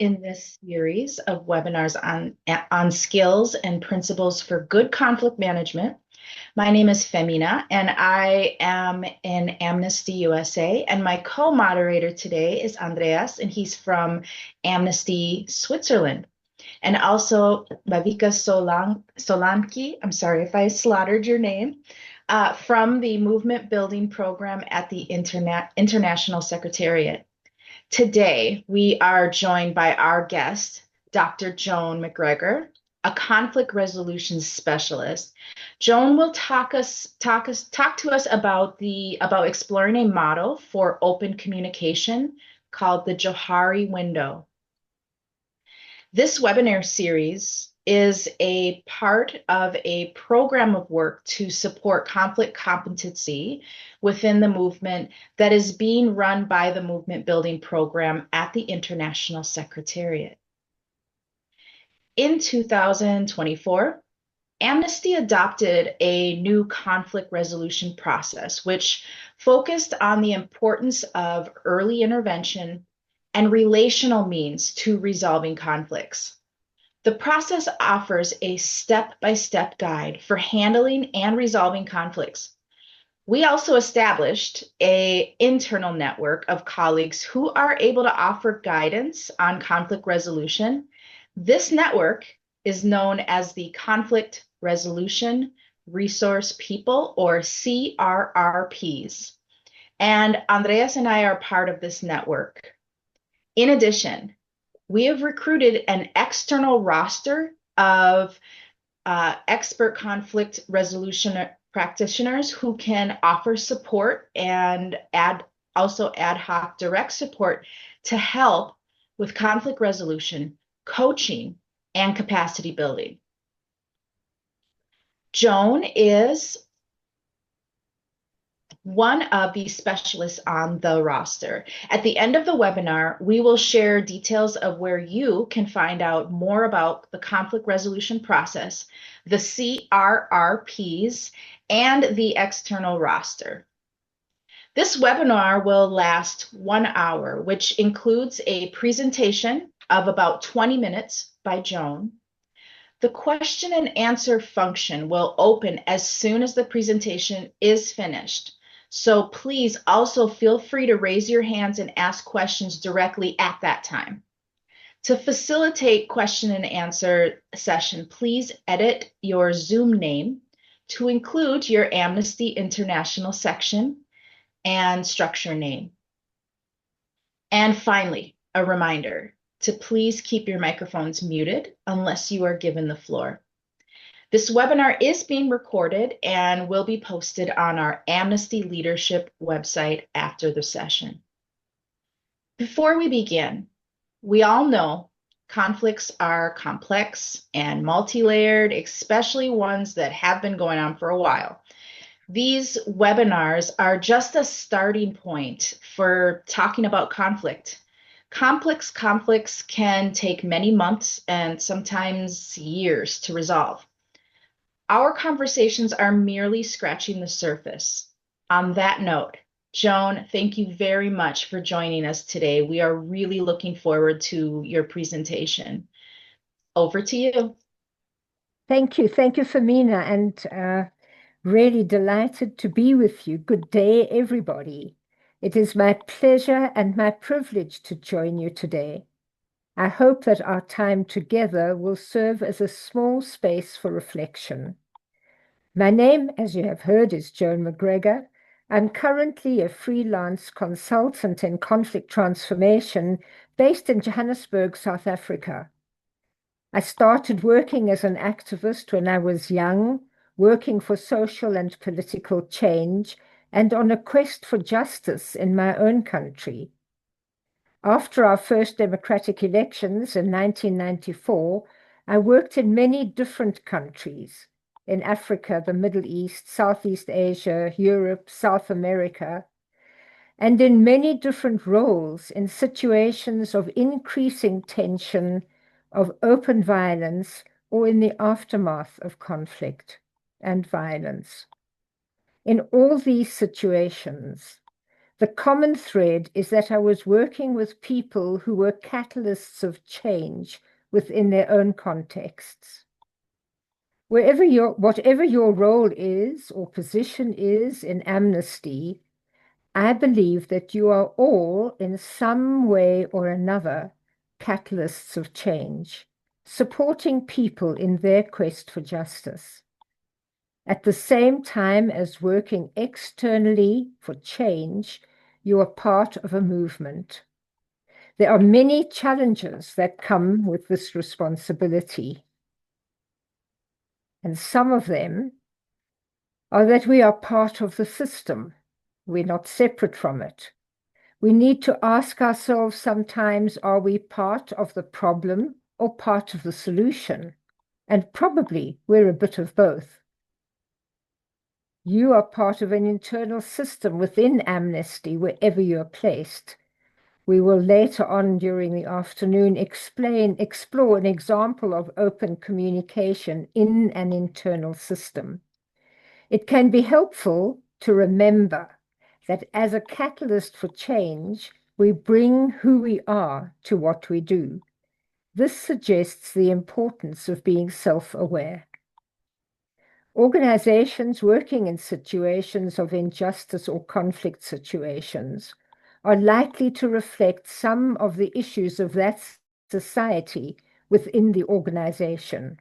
in this series of webinars on skills and principles for good conflict management. My name is Femina, and I am in Amnesty USA, and my co-moderator today is Andreas, and he's from Amnesty Switzerland. And also Vavika Solanki, I'm sorry if I slaughtered your name, from the Movement Building Program at the International Secretariat. Today, we are joined by our guest, Dr. Joan McGregor, a conflict resolution specialist. Joan will talk to us about exploring a model for open communication called the Johari window. This webinar series is a part of a program of work to support conflict competency within the movement that is being run by the Movement Building Program at the International Secretariat. In 2024, Amnesty adopted a new conflict resolution process, which focused on the importance of early intervention and relational means to resolving conflicts. The process offers a step-by-step guide for handling and resolving conflicts. We also established an internal network of colleagues who are able to offer guidance on conflict resolution. This network is known as the Conflict Resolution Resource People, or CRRPs. And Andreas and I are part of this network. In addition, we have recruited an external roster of expert conflict resolution practitioners who can offer support and also ad hoc direct support to help with conflict resolution, coaching, and capacity building. Joan is one of the specialists on the roster. At the end of the webinar, we will share details of where you can find out more about the conflict resolution process, the CRRPs, and the external roster. This webinar will last 1 hour, which includes a presentation of about 20 minutes by Joan. The question and answer function will open as soon as the presentation is finished. So please also feel free to raise your hands and ask questions directly at that time. To facilitate question and answer session, please edit your Zoom name to include your Amnesty International section and structure name. And finally, a reminder to please keep your microphones muted unless you are given the floor. This webinar is being recorded and will be posted on our Amnesty Leadership website after the session. Before we begin, we all know conflicts are complex and multi-layered, especially ones that have been going on for a while. These webinars are just a starting point for talking about conflict. Complex conflicts can take many months and sometimes years to resolve. Our conversations are merely scratching the surface. On that note, Joan, thank you very much for joining us today. We are really looking forward to your presentation. Over to you. Thank you. Thank you, Femina, and really delighted to be with you. Good day, everybody. It is my pleasure and my privilege to join you today. I hope that our time together will serve as a small space for reflection. My name, as you have heard, is Joan McGregor. I'm currently a freelance consultant in conflict transformation based in Johannesburg, South Africa. I started working as an activist when I was young, working for social and political change and on a quest for justice in my own country. After our first democratic elections in 1994, I worked in many different countries. In Africa, the Middle East, Southeast Asia, Europe, South America, and in many different roles in situations of increasing tension, of open violence, or in the aftermath of conflict and violence. In all these situations, The common thread is that I was working with people who were catalysts of change within their own contexts. Whatever your role is or position is in Amnesty, I believe that you are all, in some way or another, catalysts of change, supporting people in their quest for justice. At the same time as working externally for change, you are part of a movement. There are many challenges that come with this responsibility. And some of them are that we are part of the system. We're not separate from it. We need to ask ourselves sometimes, are we part of the problem or part of the solution? And probably we're a bit of both. You are part of an internal system within Amnesty, wherever you are placed. We will later on during the afternoon explore an example of open communication in an internal system. It can be helpful to remember that as a catalyst for change, we bring who we are to what we do. This suggests the importance of being self-aware. Organizations working in situations of injustice or conflict situations are likely to reflect some of the issues of that society within the organization.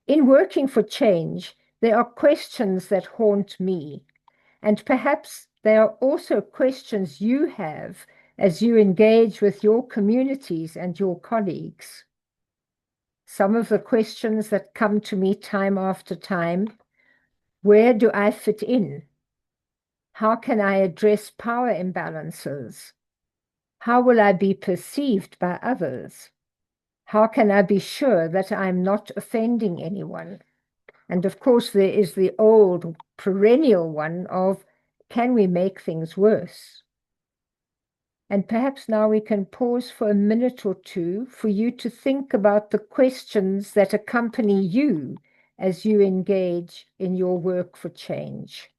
In working for change, there are questions that haunt me, and perhaps there are also questions you have as you engage with your communities and your colleagues. Some of the questions that come to me time after time: where do I fit in? How can I address power imbalances? How will I be perceived by others? How can I be sure that I'm not offending anyone? And of course, there is the old perennial one of, can we make things worse? And perhaps now we can pause for a minute or two for you to think about the questions that accompany you as you engage in your work for change.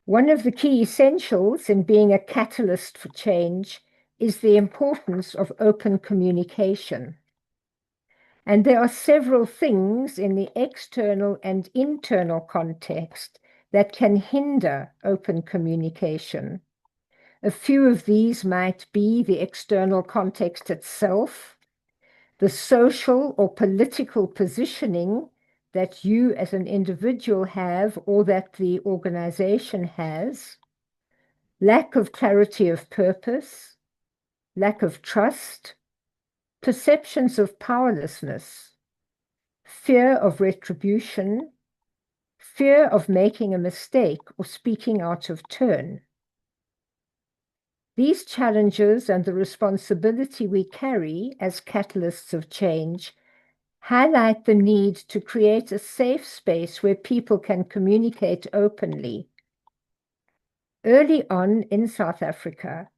One of the key essentials in being a catalyst for change is the importance of open communication. And there are several things in the external and internal context that can hinder open communication. A few of these might be the external context itself, the social or political positioning that you as an individual have or that the organization has, lack of clarity of purpose, lack of trust, perceptions of powerlessness, fear of retribution, fear of making a mistake or speaking out of turn. These challenges and the responsibility we carry as catalysts of change highlight the need to create a safe space where people can communicate openly. Early on in South Africa,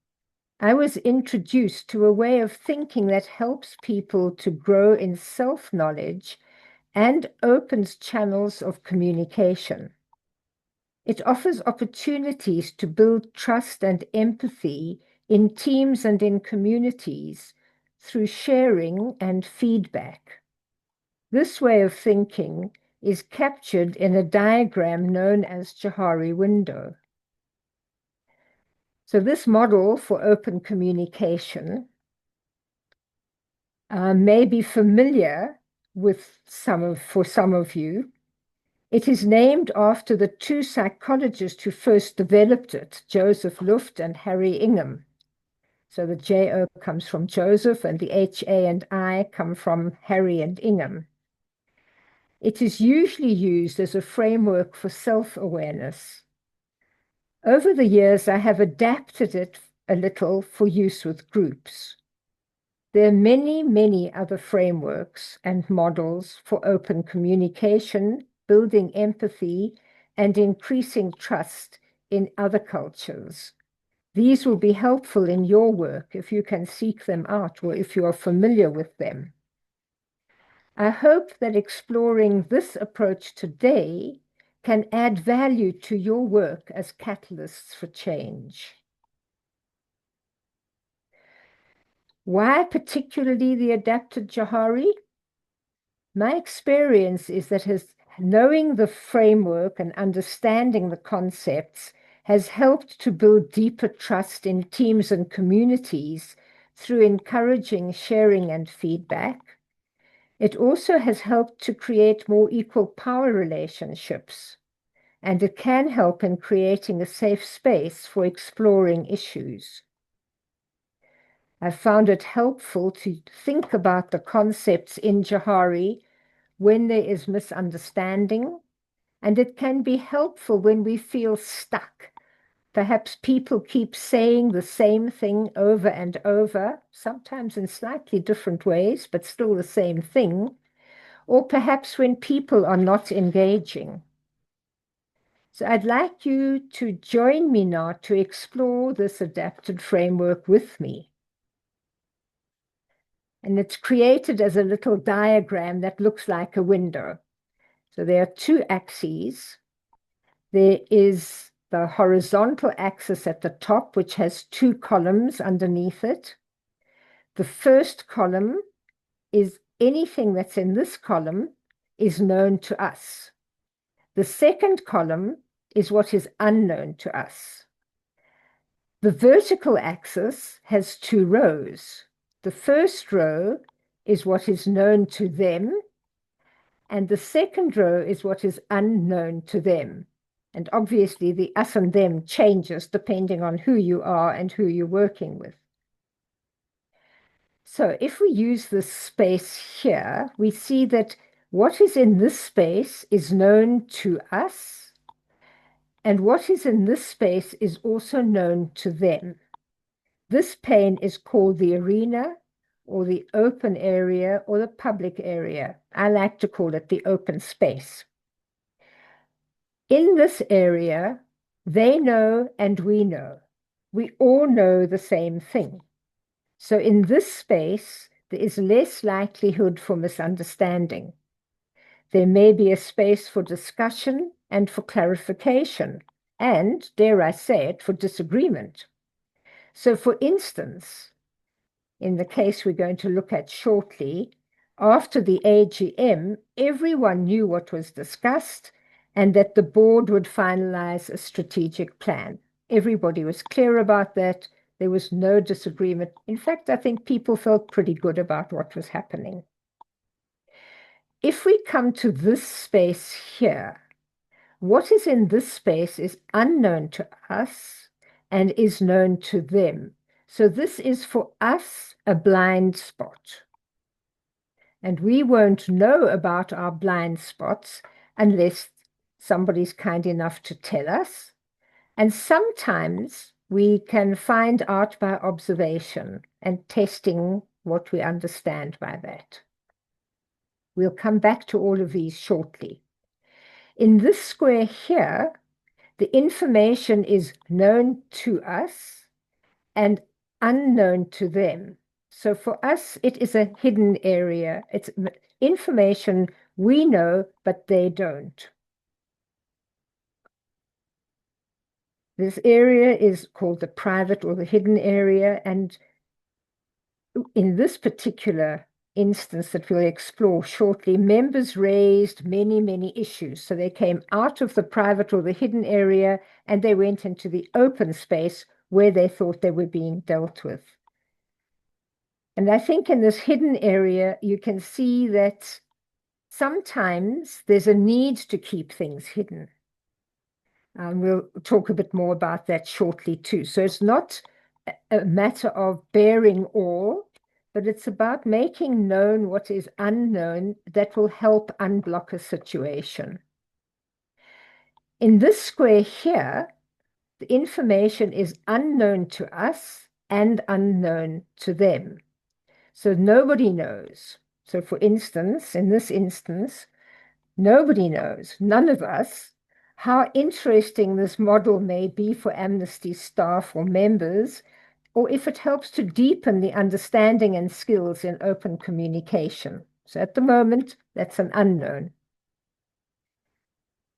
I was introduced to a way of thinking that helps people to grow in self-knowledge and opens channels of communication. It offers opportunities to build trust and empathy in teams and in communities through sharing and feedback. This way of thinking is captured in a diagram known as Johari window. So this model for open communication may be familiar for some of you. It is named after the two psychologists who first developed it, Joseph Luft and Harry Ingham. So the J-O comes from Joseph and the H-A and I come from Harry and Ingham. It is usually used as a framework for self-awareness. Over the years, I have adapted it a little for use with groups. There are many, many other frameworks and models for open communication, building empathy, and increasing trust in other cultures. These will be helpful in your work if you can seek them out or if you are familiar with them. I hope that exploring this approach today can add value to your work as catalysts for change. Why particularly the adapted Johari? My experience is that knowing the framework and understanding the concepts has helped to build deeper trust in teams and communities through encouraging sharing and feedback. It also has helped to create more equal power relationships, and it can help in creating a safe space for exploring issues. I found it helpful to think about the concepts in Johari when there is misunderstanding, and it can be helpful when we feel stuck. Perhaps people keep saying the same thing over and over, sometimes in slightly different ways, but still the same thing, or perhaps when people are not engaging. So I'd like you to join me now to explore this adapted framework with me. And it's created as a little diagram that looks like a window. So there are two axes. There is the horizontal axis at the top, which has two columns underneath it. The first column is anything that's in this column is known to us. The second column is what is unknown to us. The vertical axis has two rows. The first row is what is known to them, and the second row is what is unknown to them. And obviously the us and them changes depending on who you are and who you're working with. So if we use this space here, we see that what is in this space is known to us, and what is in this space is also known to them. This pane is called the arena, or the open area, or the public area. I like to call it the open space. In this area, they know and we know. We all know the same thing. So in this space, there is less likelihood for misunderstanding. There may be a space for discussion and for clarification, and, dare I say it, for disagreement. So for instance, in the case we're going to look at shortly, after the AGM, everyone knew what was discussed and that the board would finalize a strategic plan. Everybody was clear about that. There was no disagreement. In fact, I think people felt pretty good about what was happening. If we come to this space here, what is in this space is unknown to us and is known to them. So this is for us a blind spot. And we won't know about our blind spots unless somebody's kind enough to tell us. And sometimes we can find out by observation and testing what we understand by that. We'll come back to all of these shortly. In this square here, the information is known to us and unknown to them. So for us, it is a hidden area. It's information we know, but they don't. This area is called the private or the hidden area. And in this particular instance that we'll explore shortly, members raised many, many issues. So they came out of the private or the hidden area and they went into the open space where they thought they were being dealt with. And I think in this hidden area, you can see that sometimes there's a need to keep things hidden. We'll talk a bit more about that shortly too. So it's not a matter of bearing all, but it's about making known what is unknown that will help unblock a situation. In this square here, the information is unknown to us and unknown to them. So nobody knows. So for instance, in this instance, nobody knows, none of us, how interesting this model may be for Amnesty staff or members, or if it helps to deepen the understanding and skills in open communication. So at the moment, that's an unknown.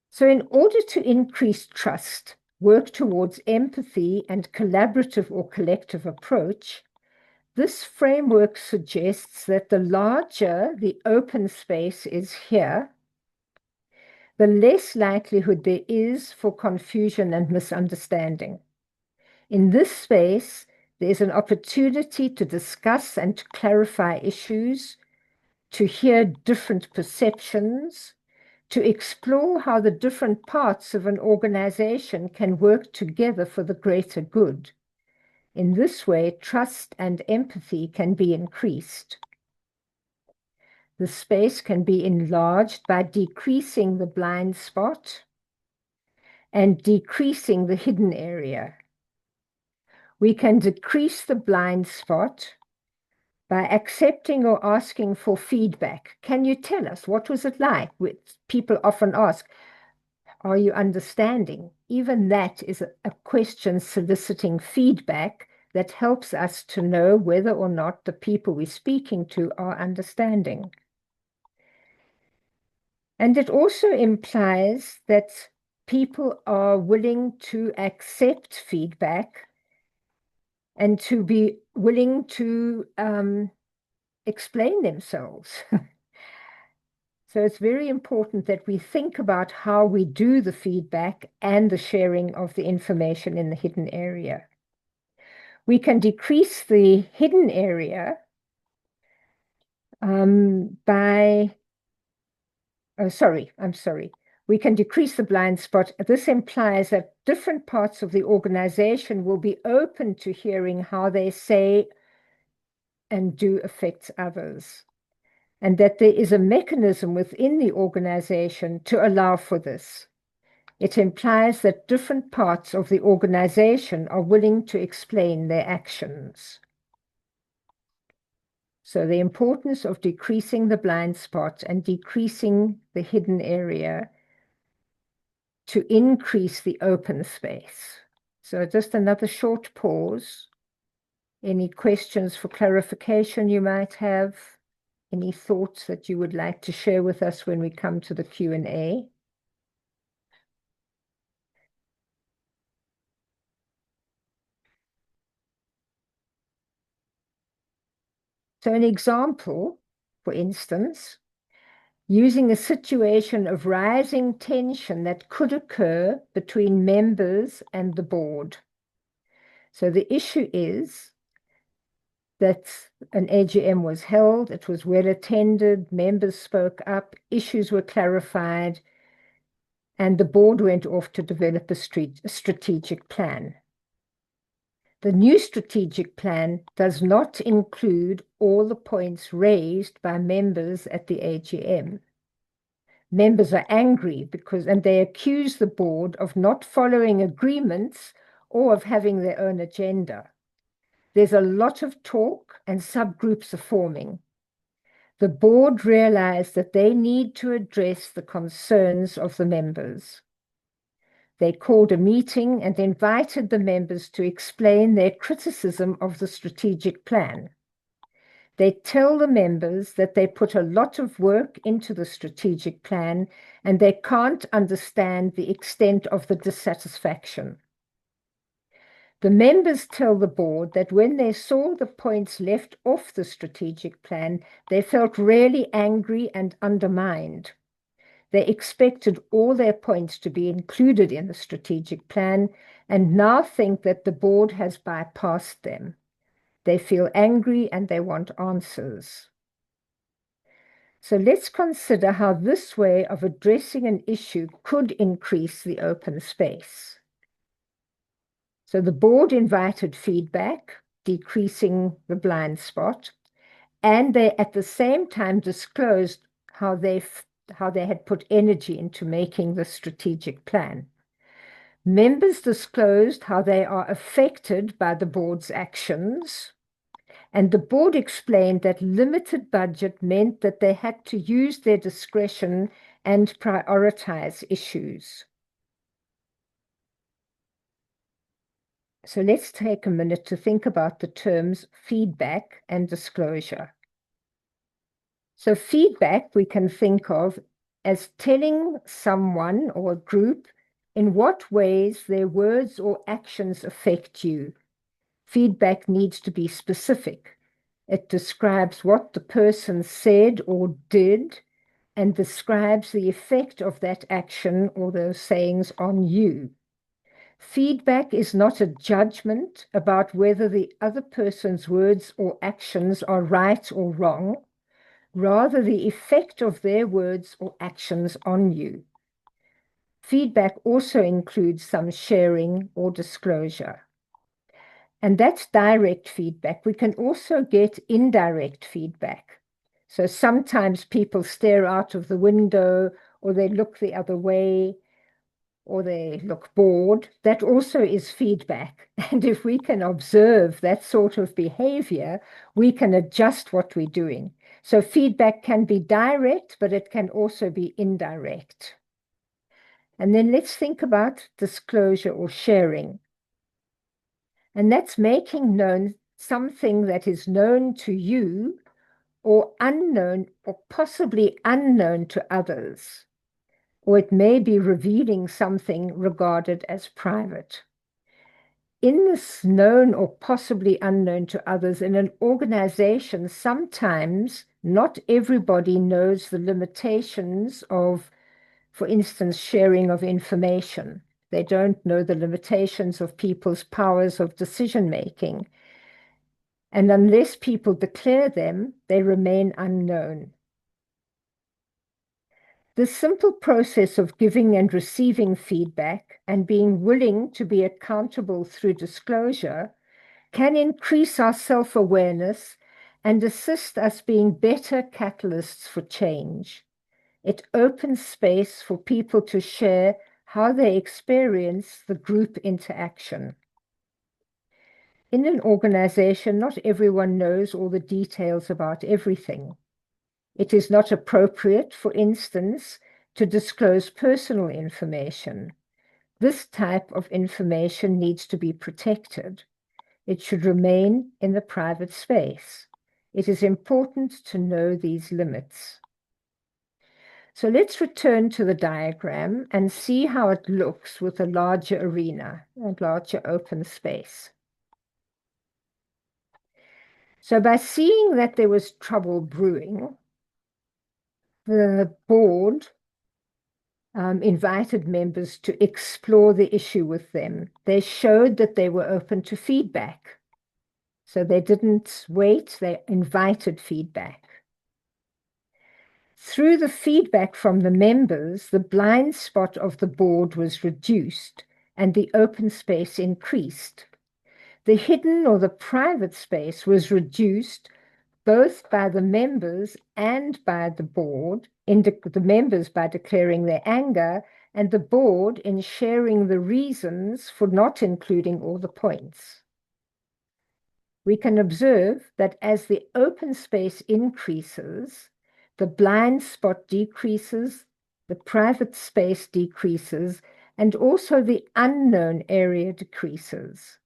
So in order to increase trust, work towards empathy and collaborative or collective approach, this framework suggests that the larger the open space is here, the less likelihood there is for confusion and misunderstanding. In this space, there's an opportunity to discuss and to clarify issues, to hear different perceptions, to explore how the different parts of an organization can work together for the greater good. In this way, trust and empathy can be increased. The space can be enlarged by decreasing the blind spot and decreasing the hidden area. We can decrease the blind spot by accepting or asking for feedback. Can you tell us, what was it like? People often ask, are you understanding? Even that is a question soliciting feedback that helps us to know whether or not the people we're speaking to are understanding. And it also implies that people are willing to accept feedback and to be willing to explain themselves. So it's very important that we think about how we do the feedback and the sharing of the information in the hidden area. We can decrease the hidden area We can decrease the blind spot. This implies that different parts of the organization will be open to hearing how they say and do affect others, and that there is a mechanism within the organization to allow for this. It implies that different parts of the organization are willing to explain their actions. So the importance of decreasing the blind spot and decreasing the hidden area to increase the open space. So just another short pause. Any questions for clarification you might have? Any thoughts that you would like to share with us when we come to the Q&A? So an example, for instance, using a situation of rising tension that could occur between members and the board. So the issue is that an AGM was held, it was well attended, members spoke up, issues were clarified, and the board went off to develop a strategic plan. The new strategic plan does not include all the points raised by members at the AGM. Members are angry and they accuse the board of not following agreements or of having their own agenda. There's a lot of talk and subgroups are forming. The board realized that they need to address the concerns of the members. They called a meeting and invited the members to explain their criticism of the strategic plan. They tell the members that they put a lot of work into the strategic plan and they can't understand the extent of the dissatisfaction. The members tell the board that when they saw the points left off the strategic plan, they felt really angry and undermined. They expected all their points to be included in the strategic plan and now think that the board has bypassed them. They feel angry and they want answers. So let's consider how this way of addressing an issue could increase the open space. So the board invited feedback, decreasing the blind spot, and they at the same time disclosed how they had put energy into making the strategic plan. Members disclosed how they are affected by the board's actions, and the board explained that limited budget meant that they had to use their discretion and prioritize issues. So let's take a minute to think about the terms feedback and disclosure. So feedback we can think of as telling someone or a group in what ways their words or actions affect you. Feedback needs to be specific. It describes what the person said or did and describes the effect of that action or those sayings on you. Feedback is not a judgment about whether the other person's words or actions are right or wrong, rather the effect of their words or actions on you. Feedback also includes some sharing or disclosure. And that's direct feedback. We can also get indirect feedback. So sometimes people stare out of the window or they look the other way or they look bored. That also is feedback. And if we can observe that sort of behavior, we can adjust what we're doing. So feedback can be direct, but it can also be indirect. And then let's think about disclosure or sharing. And that's making known something that is known to you or unknown or possibly unknown to others. Or it may be revealing something regarded as private. In this known or possibly unknown to others in an organization, sometimes not everybody knows the limitations of, for instance, sharing of information. They don't know the limitations of people's powers of decision making. And unless people declare them, they remain unknown. The simple process of giving and receiving feedback and being willing to be accountable through disclosure can increase our self-awareness and assist us being better catalysts for change. It opens space for people to share how they experience the group interaction. In an organization, not everyone knows all the details about everything. It is not appropriate, for instance, to disclose personal information. This type of information needs to be protected. It should remain in the private space. It is important to know these limits. So let's return to the diagram and see how it looks with a larger arena, a larger open space. So by seeing that there was trouble brewing, the board invited members to explore the issue with them. They showed that they were open to feedback. So they didn't wait, they invited feedback. Through the feedback from the members, the blind spot of the board was reduced and the open space increased. The hidden or the private space was reduced both by the members and by the board, the members by declaring their anger, and the board in sharing the reasons for not including all the points. We can observe that as the open space increases, the blind spot decreases, the private space decreases, and also the unknown area decreases.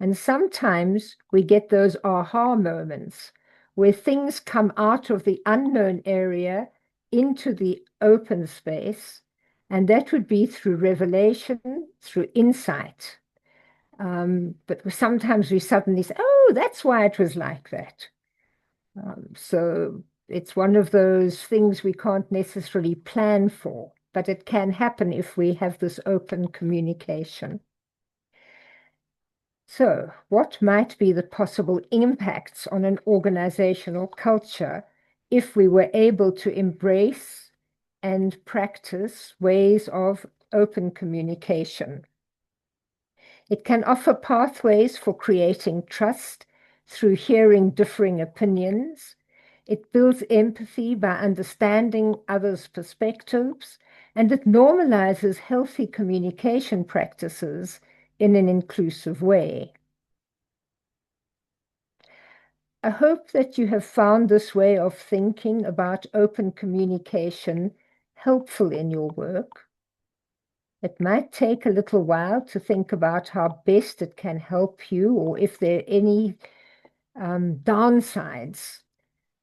And sometimes we get those aha moments where things come out of the unknown area into the open space, and that would be through revelation, through insight. But sometimes we suddenly say, oh, that's why it was like that. So it's one of those things we can't necessarily plan for, but it can happen if we have this open communication. So, what might be the possible impacts on an organizational culture if we were able to embrace and practice ways of open communication? It can offer pathways for creating trust through hearing differing opinions. It builds empathy by understanding others' perspectives, and it normalizes healthy communication practices in an inclusive way. I hope that you have found this way of thinking about open communication helpful in your work. It might take a little while to think about how best it can help you or if there are any downsides.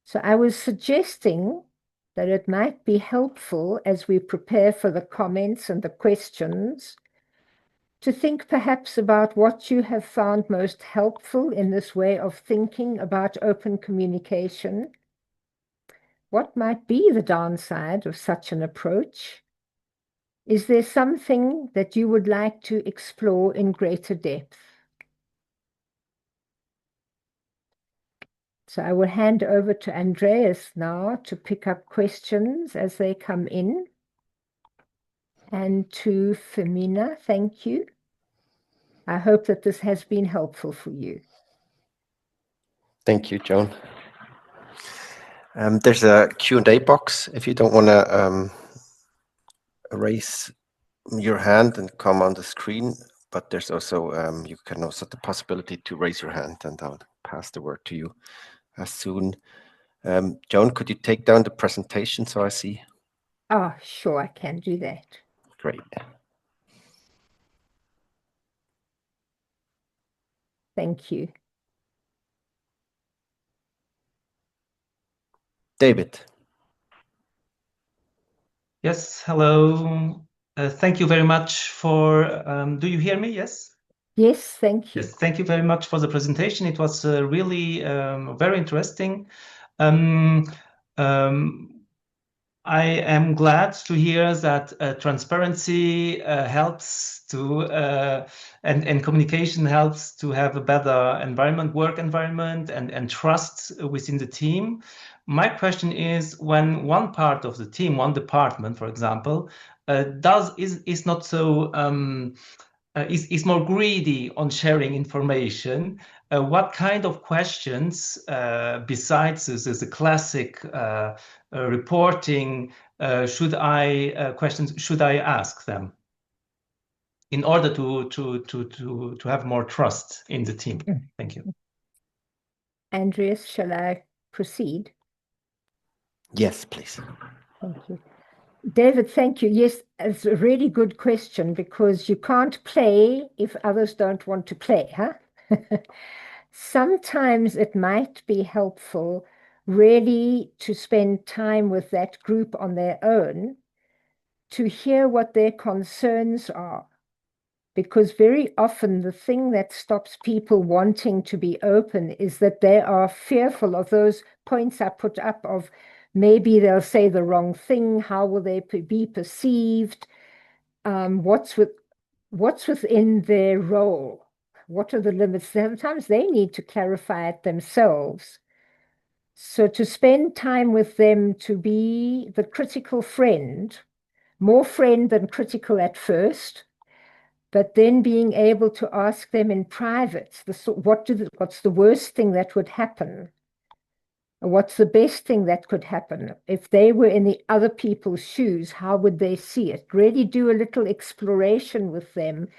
So I was suggesting that it might be helpful as we prepare for the comments and the questions to think perhaps about what you have found most helpful in this way of thinking about open communication. What might be the downside of such an approach? Is there something that you would like to explore in greater depth? So I will hand over to Andreas now to pick up questions as they come in. And to Femina, thank you. I hope that this has been helpful for you. Thank you, Joan. There's a Q&A box if you don't want to raise your hand and come on the screen, but there's also, you can also the possibility to raise your hand, and I'll pass the word to you as soon. Joan, could you take down the presentation so I see? Oh, sure, I can do that. Great. Thank you. David. Yes, hello. Thank you very much for, do you hear me? Yes? Yes, thank you. Yes, thank you very much for the presentation. It was really very interesting. Um, um, I am glad to hear that transparency helps to and communication helps to have a better environment, work environment, and trust within the team. My question is, when one part of the team, one department, for example, is not so is more greedy on sharing information. What kind of questions, besides the classic reporting, questions should I ask them in order to have more trust in the team? Thank you. Andreas, shall I proceed? Yes, please. Thank you. David, thank you. Yes, it's a really good question because you can't play if others don't want to play, huh? Sometimes it might be helpful really to spend time with that group on their own to hear what their concerns are. Because very often the thing that stops people wanting to be open is that they are fearful of those points I put up of maybe they'll say the wrong thing, how will they be perceived, what's within their role, what are the limits. Sometimes they need to clarify it themselves. So to spend time with them, to be the critical friend, more friend than critical at first, but then being able to ask them in private, what's the worst thing that would happen? What's the best thing that could happen? If they were in the other people's shoes, how would they see it? Really do a little exploration with them,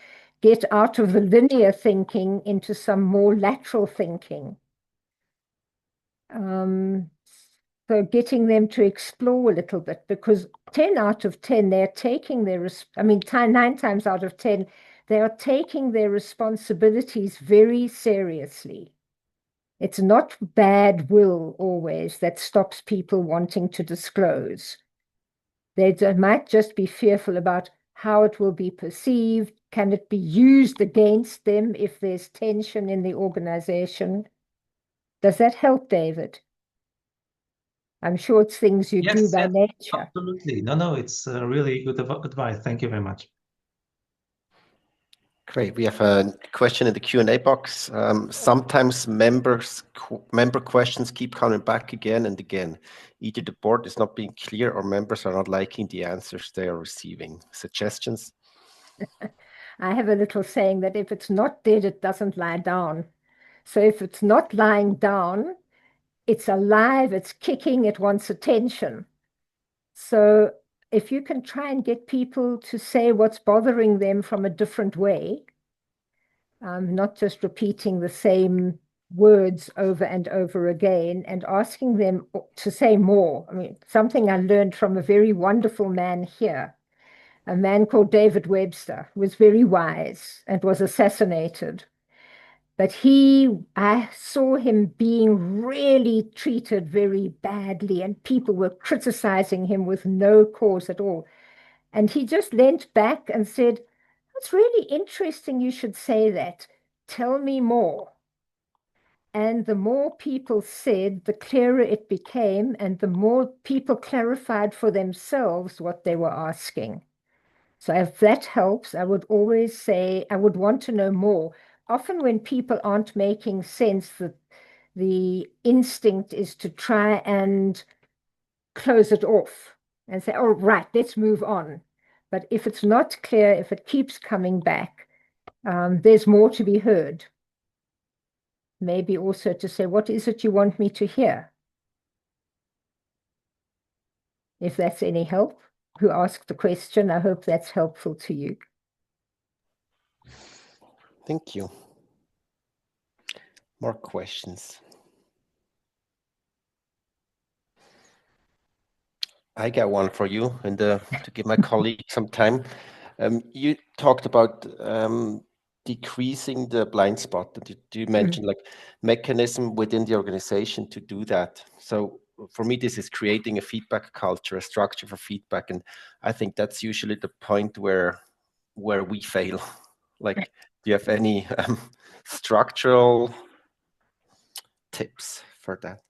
get out of the linear thinking into some more lateral thinking. So getting them to explore a little bit, because 10 out of 10, they're taking their, 9 times out of 10, they are taking their responsibilities very seriously. It's not bad will always that stops people wanting to disclose. They might just be fearful about how it will be perceived. Can it be used against them if there's tension in the organization? Does that help, David? I'm sure it's things you do by nature. Absolutely. No, it's really good advice. Thank you very much. Great. We have a question in the Q&A box. Sometimes member questions keep coming back again and again. Either the board is not being clear or members are not liking the answers they are receiving. Suggestions? I have a little saying that if it's not dead, it doesn't lie down. So if it's not lying down, it's alive, it's kicking, it wants attention. So if you can try and get people to say what's bothering them from a different way, not just repeating the same words over and over again, and asking them to say more. I mean, something I learned from a very wonderful man here, a man called David Webster, who was very wise and was assassinated. But I saw him being really treated very badly, and people were criticizing him with no cause at all. And he just leant back and said, "It's really interesting you should say that. Tell me more." And the more people said, the clearer it became, and the more people clarified for themselves what they were asking. So if that helps, I would always say, I would want to know more. Often when people aren't making sense, the instinct is to try and close it off and say, "Oh, right, let's move on." But if it's not clear, if it keeps coming back, there's more to be heard. Maybe also to say, "What is it you want me to hear?" If that's any help, who asked the question, I hope that's helpful to you. Thank you. More questions. I got one for you, and to give my colleague some time. You talked about decreasing the blind spot. You mentioned like mechanism within the organization to do that. So for me, this is creating a feedback culture, a structure for feedback, and I think that's usually the point where we fail. Like, do you have any structural tips for that?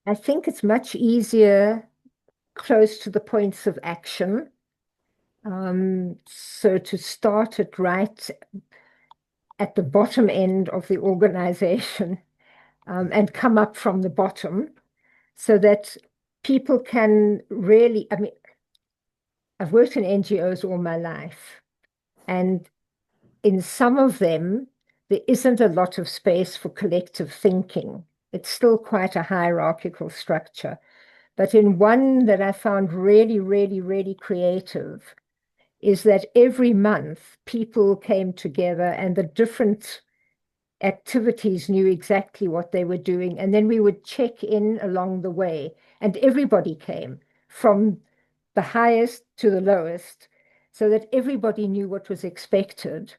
I think it's much easier close to the points of action. So to start it right at the bottom end of the organization, and come up from the bottom so that people can really, I mean, I've worked in NGOs all my life, and in some of them, there isn't a lot of space for collective thinking. It's still quite a hierarchical structure. But in one that I found really, really, really creative is that every month people came together and the different activities knew exactly what they were doing. And then we would check in along the way, and everybody came from the highest to the lowest so that everybody knew what was expected.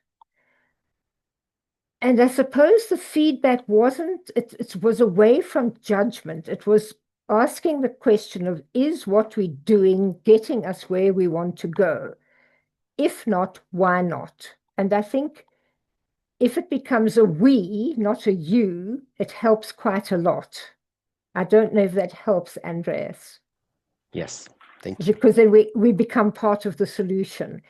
And I suppose the feedback it was away from judgment. It was asking the question of, is what we're doing getting us where we want to go? If not, why not? And I think if it becomes a we, not a you, it helps quite a lot. I don't know if that helps, Andreas. Yes, thank you. Because then we become part of the solution.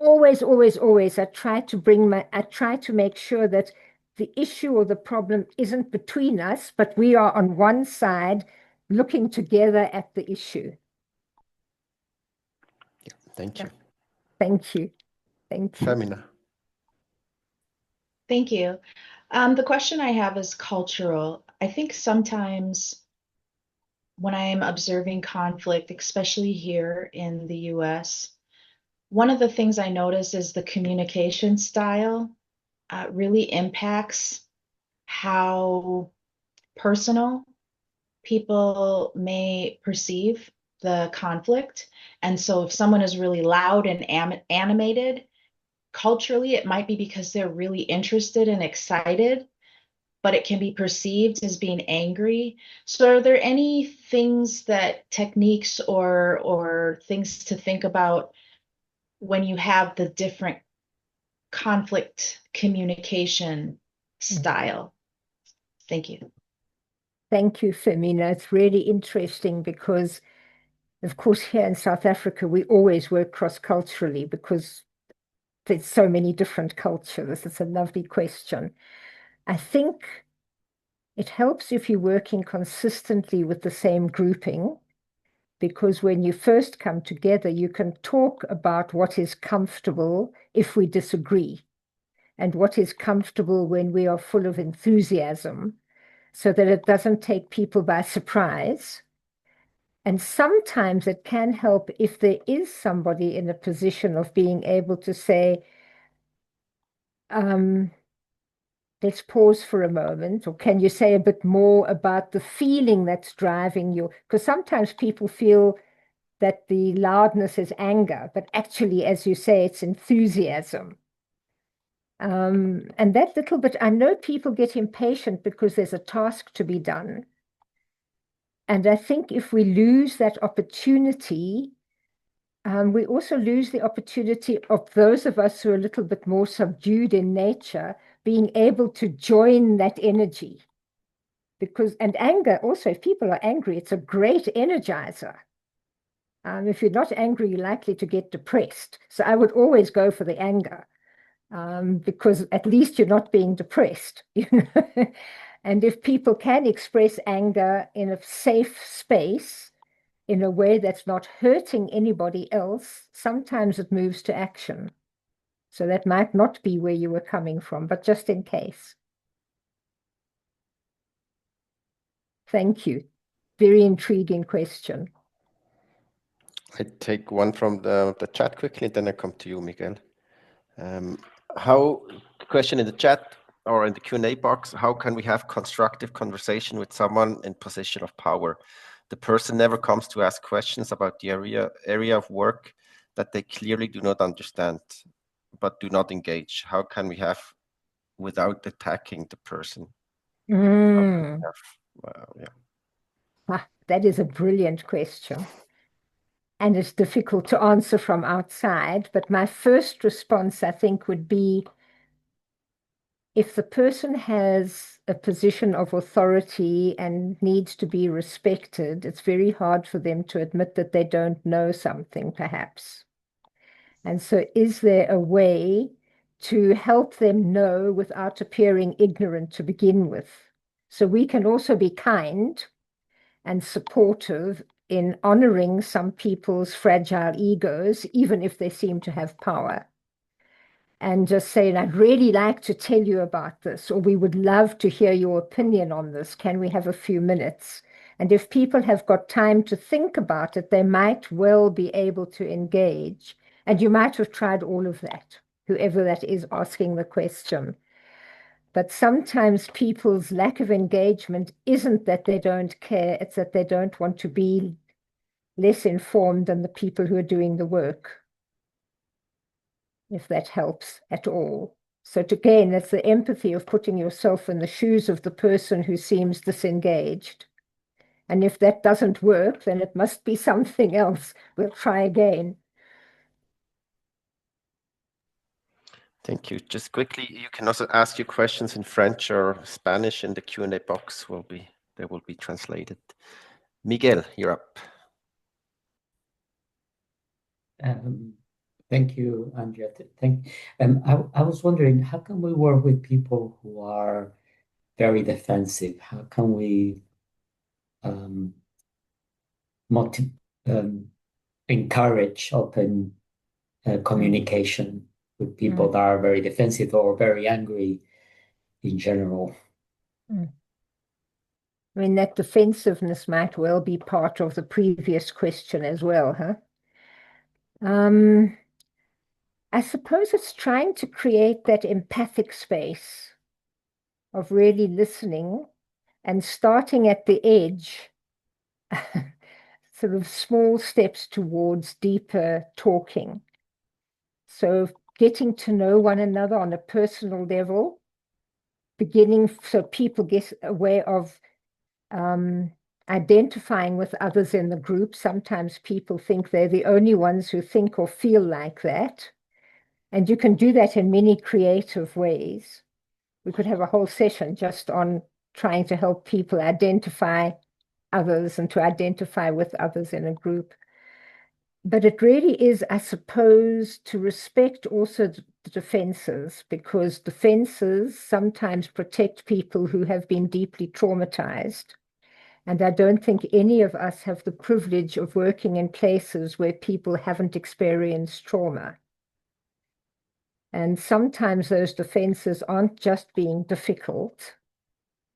Always, always, always, I try to make sure that the issue or the problem isn't between us, but we are on one side looking together at the issue. Yeah, thank you. Thank you. Thank you. Femina. Thank you. The question I have is cultural. I think sometimes when I am observing conflict, especially here in the US, one of the things I notice is the communication style really impacts how personal people may perceive the conflict. And so if someone is really loud and animated, culturally, it might be because they're really interested and excited, but it can be perceived as being angry. So are there any things that techniques or things to think about when you have the different conflict communication style? Thank you. Thank you, Femina. It's really interesting because, of course, here in South Africa, we always work cross-culturally because there's so many different cultures. It's a lovely question. I think it helps if you're working consistently with the same grouping, because when you first come together, you can talk about what is comfortable if we disagree and what is comfortable when we are full of enthusiasm, so that it doesn't take people by surprise. And sometimes it can help if there is somebody in a position of being able to say, let's pause for a moment, or can you say a bit more about the feeling that's driving you? Because sometimes people feel that the loudness is anger, but actually, as you say, it's enthusiasm. And that little bit, I know people get impatient because there's a task to be done. And I think if we lose that opportunity, we also lose the opportunity of those of us who are a little bit more subdued in nature being able to join that energy. And anger also, if people are angry, it's a great energizer. If you're not angry, you're likely to get depressed. So I would always go for the anger, because at least you're not being depressed, you know. And if people can express anger in a safe space, in a way that's not hurting anybody else, sometimes it moves to action. So that might not be where you were coming from, but just in case. Thank you. Very intriguing question. I take one from the chat quickly, then I come to you, Miguel. The question in the chat or in the Q&A box, how can we have constructive conversation with someone in position of power? The person never comes to ask questions about the area of work that they clearly do not understand, but do not engage. How can we have without attacking the person? That is a brilliant question. And it's difficult to answer from outside, but my first response, I think, would be if the person has a position of authority and needs to be respected, it's very hard for them to admit that they don't know something, perhaps. And so is there a way to help them know without appearing ignorant to begin with? So we can also be kind and supportive in honoring some people's fragile egos, even if they seem to have power. And just saying, I'd really like to tell you about this, or we would love to hear your opinion on this. Can we have a few minutes? And if people have got time to think about it, they might well be able to engage. And you might have tried all of that, whoever that is asking the question. But sometimes people's lack of engagement isn't that they don't care, it's that they don't want to be less informed than the people who are doing the work, if that helps at all. So again, that's the empathy of putting yourself in the shoes of the person who seems disengaged. And if that doesn't work, then it must be something else. We'll try again. Thank you. Just quickly, you can also ask your questions in French or Spanish in the Q&A box. They will be translated. Miguel, you're up. Thank you, Andrea. I was wondering, how can we work with people who are very defensive? How can we encourage open communication with people that are very defensive or very angry in general? I mean, that defensiveness might well be part of the previous question as well, huh? I suppose it's trying to create that empathic space of really listening and starting at the edge, sort of small steps towards deeper talking. So getting to know one another on a personal level, beginning so people get aware of identifying with others in the group. Sometimes people think they're the only ones who think or feel like that. And you can do that in many creative ways. We could have a whole session just on trying to help people identify others and to identify with others in a group. But it really is, I suppose, to respect also the defenses, because defenses sometimes protect people who have been deeply traumatized. And I don't think any of us have the privilege of working in places where people haven't experienced trauma. And sometimes those defenses aren't just being difficult.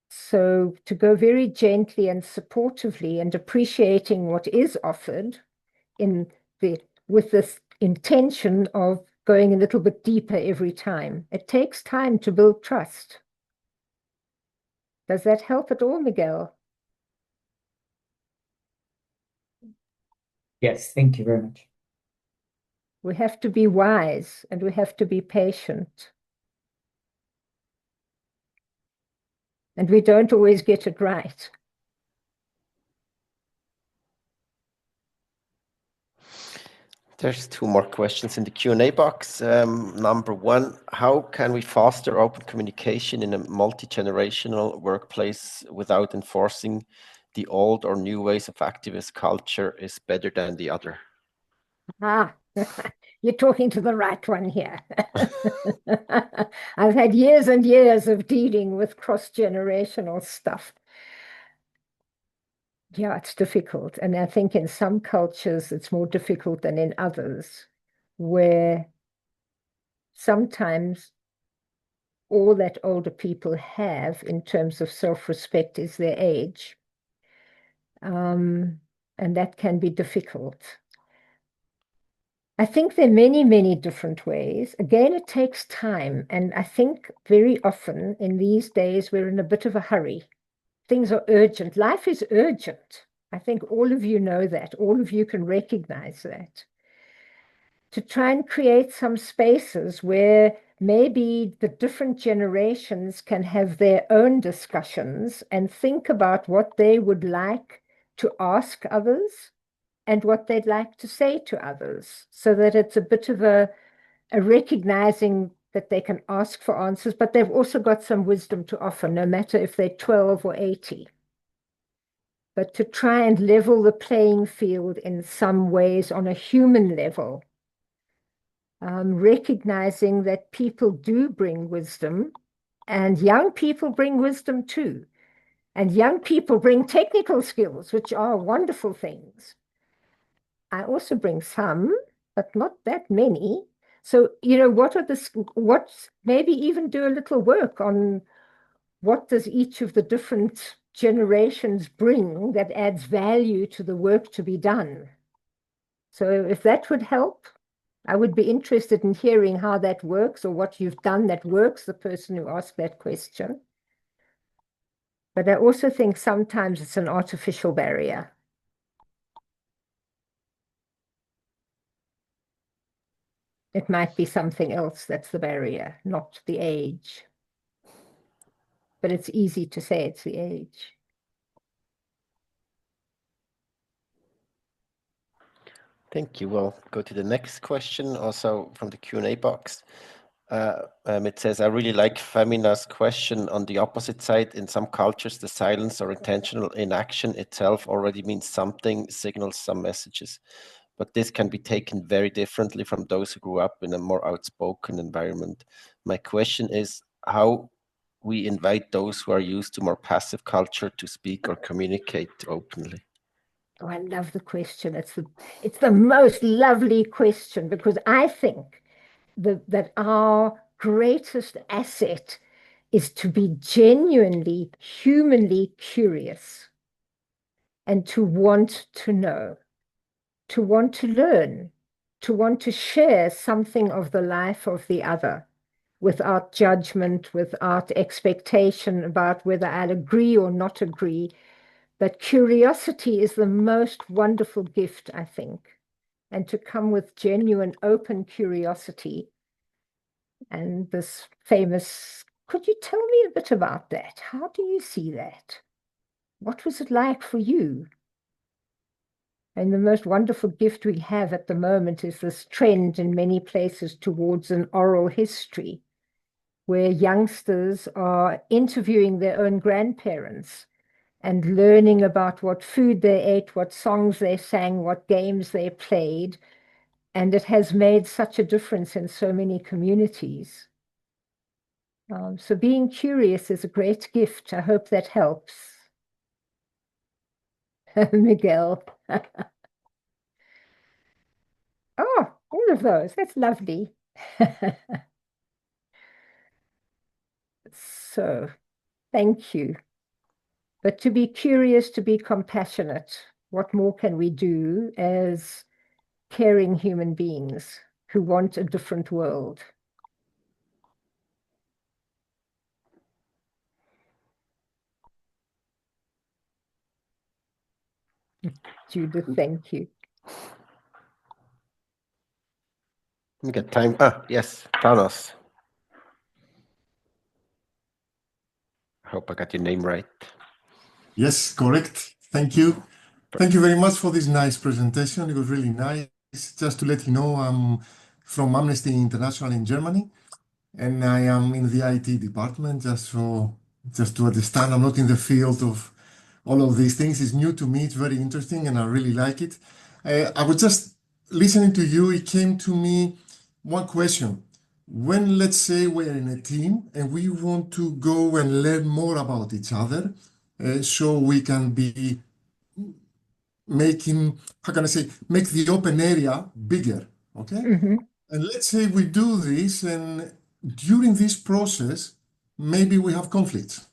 So to go very gently and supportively and appreciating what is offered with this intention of going a little bit deeper every time. It takes time to build trust. Does that help at all, Miguel? Yes, thank you very much. We have to be wise and we have to be patient. and we don't always get it right. There's two more questions in the Q&A box. Number one, how can we foster open communication in a multi-generational workplace without enforcing the old or new ways of activist culture is better than the other? Ah, you're talking to the right one here. I've had years and years of dealing with cross-generational stuff. Yeah, it's difficult. And I think in some cultures it's more difficult than in others, where sometimes all that older people have in terms of self-respect is their age. And that can be difficult. I think there are many, many different ways. Again, it takes time. And I think very often in these days, we're in a bit of a hurry. Things are urgent. Life is urgent. I think all of you know that. All of you can recognize that. To try and create some spaces where maybe the different generations can have their own discussions and think about what they would like to ask others and what they'd like to say to others, so that it's a bit of a recognizing that they can ask for answers, but they've also got some wisdom to offer, no matter if they're 12 or 80. But to try and level the playing field in some ways on a human level, recognizing that people do bring wisdom, and young people bring wisdom too. And young people bring technical skills, which are wonderful things. I also bring some, but not that many. So, what's maybe even do a little work on what does each of the different generations bring that adds value to the work to be done. So if that would help, I would be interested in hearing how that works or what you've done that works, the person who asked that question. But I also think sometimes it's an artificial barrier. It might be something else that's the barrier, not the age. But it's easy to say it's the age. Thank you. We'll go to the next question, also from the Q&A box. It says, I really like Femina's question on the opposite side. In some cultures, the silence or intentional inaction itself already means something, signals some messages. But this can be taken very differently from those who grew up in a more outspoken environment. My question is how we invite those who are used to more passive culture to speak or communicate openly. Oh, I love the question. It's the most lovely question, because I think that our greatest asset is to be genuinely, humanly curious and to want to know, to want to learn, to want to share something of the life of the other without judgment, without expectation about whether I'll agree or not agree. But curiosity is the most wonderful gift, I think, and to come with genuine, open curiosity. And this famous, could you tell me a bit about that? How do you see that? What was it like for you? And the most wonderful gift we have at the moment is this trend in many places towards an oral history, where youngsters are interviewing their own grandparents and learning about what food they ate, what songs they sang, what games they played. And it has made such a difference in so many communities. So being curious is a great gift. I hope that helps. Miguel. Oh, all of those. That's lovely. So, thank you. But to be curious, to be compassionate, what more can we do as caring human beings who want a different world? Judith, thank you. We got time. Yes, Thanos. I hope I got your name right. Yes, correct. Thank you. Thank you very much for this nice presentation. It was really nice. Just to let you know, I'm from Amnesty International in Germany, and I am in the IT department. Just to understand, I'm not in the field of all of these things. It's new to me. It's very interesting, and I really like it. I was just listening to you. It came to me one question. When, let's say, we're in a team and we want to go and learn more about each other, so we can be making, how can I say, make the open area bigger, okay? Mm-hmm. And let's say we do this, and during this process, maybe we have conflicts.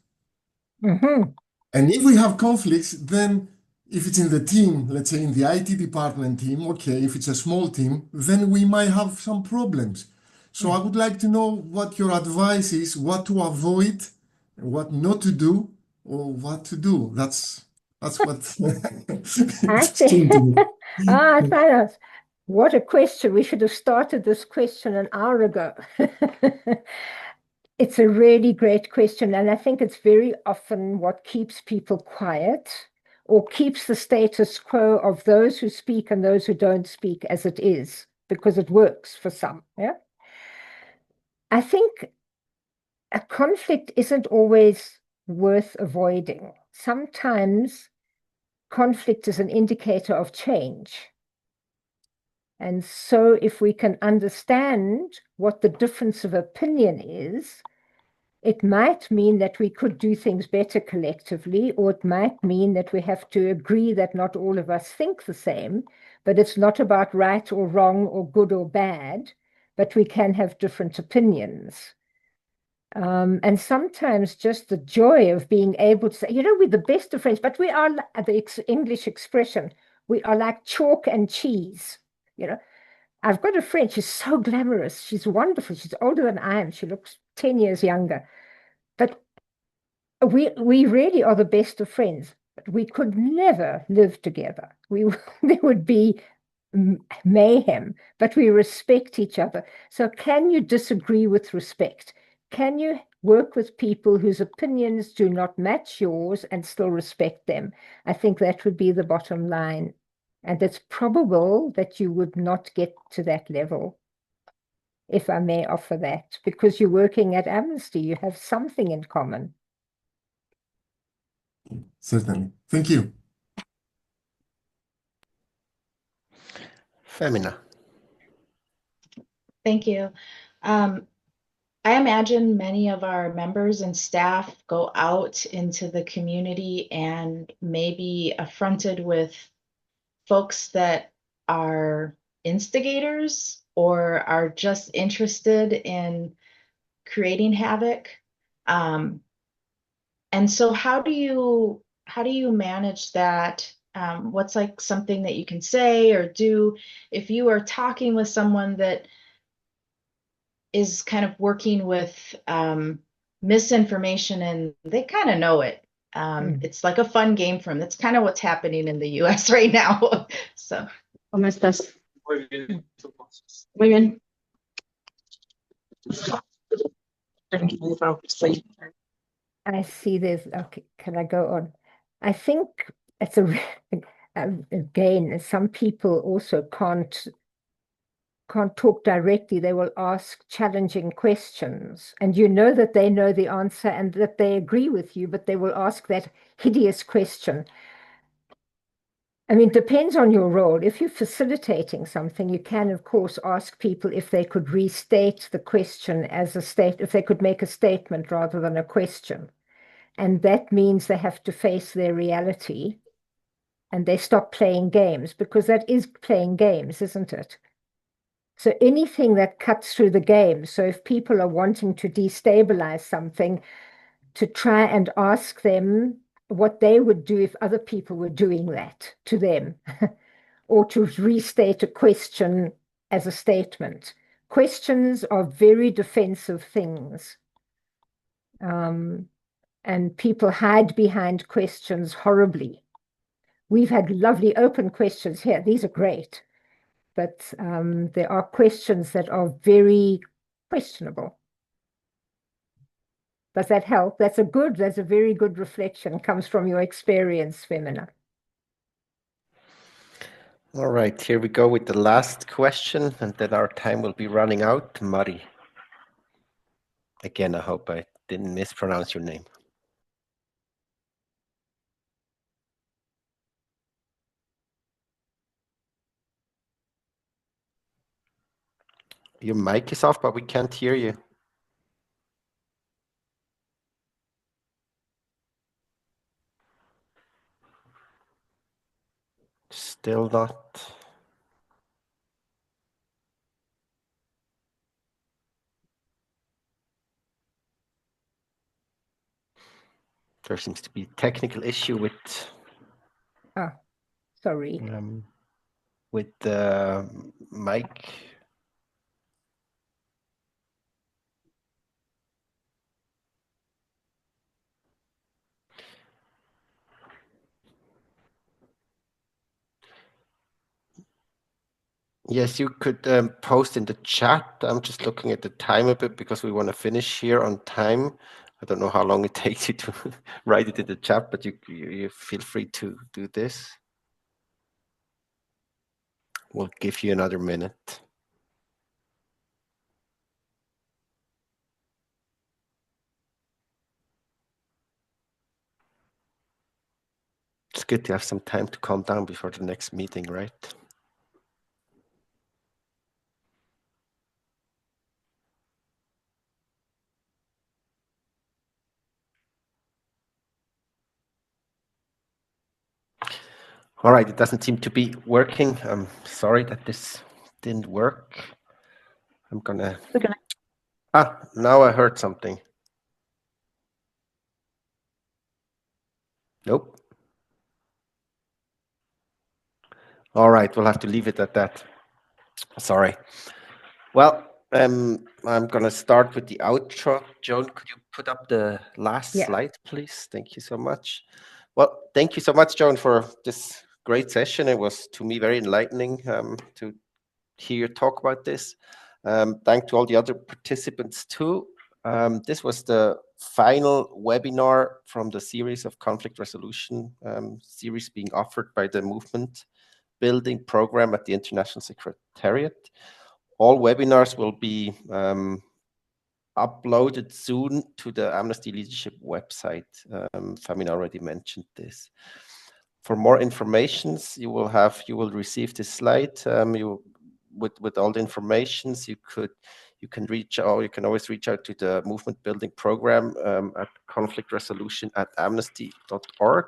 Mm-hmm. And if we have conflicts, then if it's in the team, let's say in the IT department team, okay, if it's a small team, then we might have some problems. So I would like to know what your advice is, what to avoid, what not to do, or what to do. That's what I just think, came to me. Thanos, what a question. We should have started this question an hour ago. It's a really great question, and I think it's very often what keeps people quiet or keeps the status quo of those who speak and those who don't speak as it is, because it works for some. Yeah. I think a conflict isn't always worth avoiding. Sometimes conflict is an indicator of change. And so if we can understand what the difference of opinion is, it might mean that we could do things better collectively, or it might mean that we have to agree that not all of us think the same, but it's not about right or wrong or good or bad, but we can have different opinions. And sometimes just the joy of being able to say, we're the best of friends, but we are, the English expression, we are like chalk and cheese. I've got a friend, she's so glamorous, she's wonderful, she's older than I am, she looks 10 years younger. But we really are the best of friends, but we could never live together. There would be mayhem, but we respect each other. So can you disagree with respect? Can you work with people whose opinions do not match yours and still respect them? I think that would be the bottom line. And it's probable that you would not get to that level, if I may offer that, because you're working at Amnesty, you have something in common. Certainly. Thank you. Femina. Thank you. I imagine many of our members and staff go out into the community and may be affronted with folks that are instigators or are just interested in creating havoc. And so how do you manage that? What's like something that you can say or do if you are talking with someone that is kind of working with misinformation and they kind of know it. It's like a fun game for them. That's kind of what's happening in the US right now. So, ¿Cómo estás? Muy bien. Muy bien. I see there's, okay, can I go on? I think it's again, some people also can't talk directly. They will ask challenging questions, and you know that they know the answer and that they agree with you, but they will ask that hideous question. I mean, it depends on your role. If you're facilitating something, you can, of course, ask people if they could restate the question as if they could make a statement rather than a question. And that means they have to face their reality and they stop playing games, because that is playing games, isn't it? So anything that cuts through the game. So if people are wanting to destabilize something, to try and ask them what they would do if other people were doing that to them, or to restate a question as a statement. Questions are very defensive things. And people hide behind questions horribly. We've had lovely open questions here. These are great. But there are questions that are very questionable. Does that help? That's a very good reflection, comes from your experience, Femina. All right, here we go with the last question, and then our time will be running out. Mari. Again, I hope I didn't mispronounce your name. Your mic is off, but we can't hear you. Still not. There seems to be a technical issue with Sorry. With the mic. Yes, you could post in the chat. I'm just looking at the time a bit because we want to finish here on time. I don't know how long it takes you to write it in the chat, but you feel free to do this. We'll give you another minute. It's good to have some time to calm down before the next meeting, right? All right, it doesn't seem to be working. I'm sorry that this didn't work. I'm gonna... now I heard something. Nope. All right, we'll have to leave it at that. Sorry. Well, I'm gonna start with the outro. Joan, could you put up the last slide, please? Thank you so much. Well, thank you so much, Joan, for this great session. It was, to me, very enlightening to hear you talk about this. Thank to all the other participants too. This was the final webinar from the series of conflict resolution series being offered by the Movement Building Program at the International Secretariat. All webinars will be uploaded soon to the Amnesty Leadership website. Femina already mentioned this. For more information, you will receive this slide. With all the informations, you can always reach out to the Movement Building Program at conflictresolution@amnesty.org.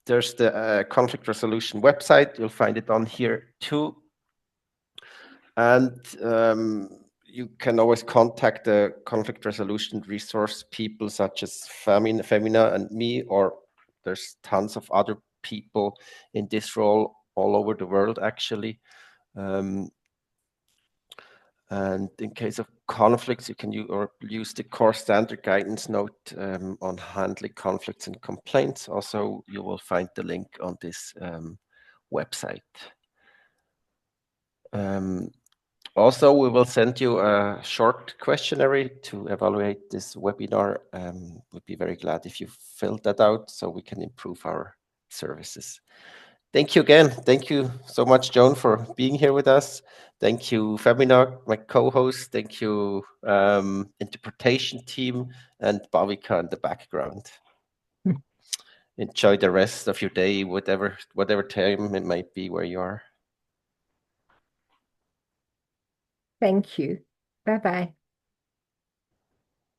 There's the conflict resolution website. You'll find it on here too. And you can always contact the conflict resolution resource people such as Femina and me, or there's tons of other people in this role all over the world, actually. And in case of conflicts, you can use the core standard guidance note on handling conflicts and complaints. Also, you will find the link on this website. Also, we will send you a short questionnaire to evaluate this webinar. We'd be very glad if you filled that out so we can improve our services. Thank you again. Thank you so much, Joan, for being here with us. Thank you, Femina, my co-host. Thank you, interpretation team, and Bhavika in the background. Enjoy the rest of your day, whatever time it might be where you are. Thank you. Bye-bye.